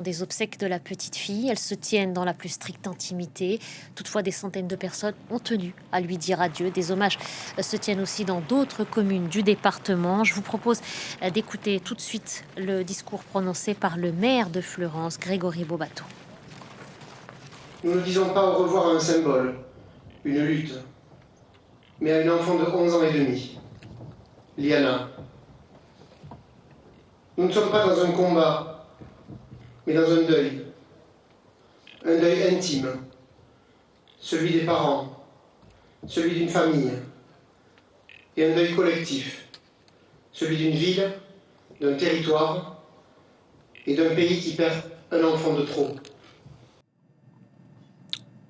Des obsèques de la petite fille, elles se tiennent dans la plus stricte intimité. Toutefois, des centaines de personnes ont tenu à lui dire adieu. Des hommages se tiennent aussi dans d'autres communes du département. Je vous propose d'écouter tout de suite le discours prononcé par le maire de Fleurance, Grégory Bobato. Nous ne disons pas au revoir à un symbole, une lutte, mais à une enfant de 11 ans et demi, Liana. Nous ne sommes pas dans un combat, mais dans un deuil intime, celui des parents, celui d'une famille, et un deuil collectif, celui d'une ville, d'un territoire et d'un pays qui perd un enfant de trop.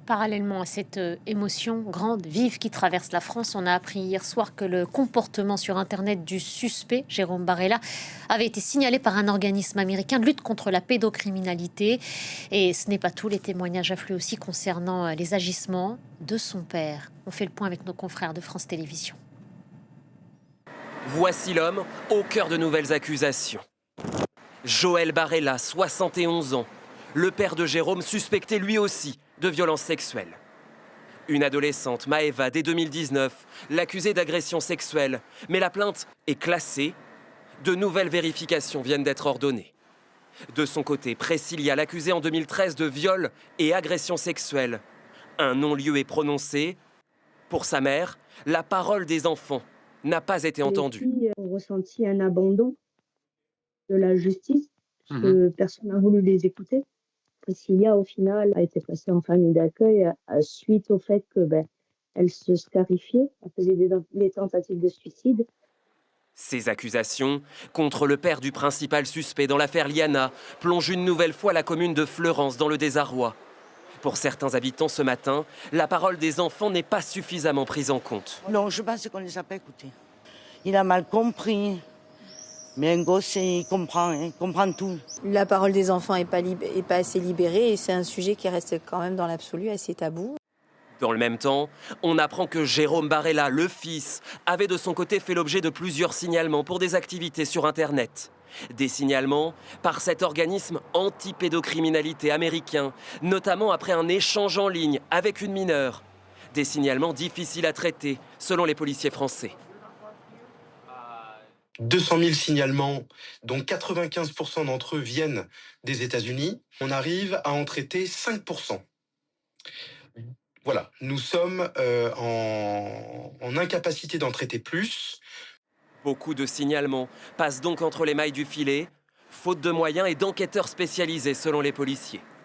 Parallèlement à cette émotion grande, vive qui traverse la France, on a appris hier soir que le comportement sur Internet du suspect, Jérôme Barella, avait été signalé par un organisme américain de lutte contre la pédocriminalité. Et ce n'est pas tout, les témoignages affluent aussi concernant les agissements de son père. On fait le point avec nos confrères de France Télévisions. Voici l'homme au cœur de nouvelles accusations. Joël Barella, 71 ans, le père de Jérôme, suspecté lui aussi de violences sexuelles. Une adolescente, Maëva, dès 2019, l'accusait d'agression sexuelle, mais la plainte est classée. De nouvelles vérifications viennent d'être ordonnées. De son côté, Priscilla, l'accusée en 2013 de viol et agression sexuelle. Un non-lieu est prononcé. Pour sa mère, la parole des enfants n'a pas été entendue. Les filles ont ressenti un abandon de la justice, parce que personne n'a voulu les écouter. Priscilla, au final, a été placée en famille d'accueil suite au fait que elle se scarifiait, elle faisait des tentatives de suicide. Ces accusations contre le père du principal suspect dans l'affaire Liana plongent une nouvelle fois la commune de Fleurance dans le désarroi. Pour certains habitants ce matin, la parole des enfants n'est pas suffisamment prise en compte. Non, je pense qu'on ne les a pas écoutés. Il a mal compris. Mais un gosse, il comprend tout. La parole des enfants n'est pas assez libérée et c'est un sujet qui reste quand même dans l'absolu assez tabou. Dans le même temps, on apprend que Jérôme Barella, le fils, avait de son côté fait l'objet de plusieurs signalements pour des activités sur Internet. Des signalements par cet organisme anti-pédocriminalité américain, notamment après un échange en ligne avec une mineure. Des signalements difficiles à traiter, selon les policiers français. 200 000 signalements, dont 95% d'entre eux viennent des États-Unis. On arrive à en traiter 5%. Voilà, nous sommes en incapacité d'en traiter plus. Beaucoup de signalements passent donc entre les mailles du filet, faute de moyens et d'enquêteurs spécialisés selon les policiers.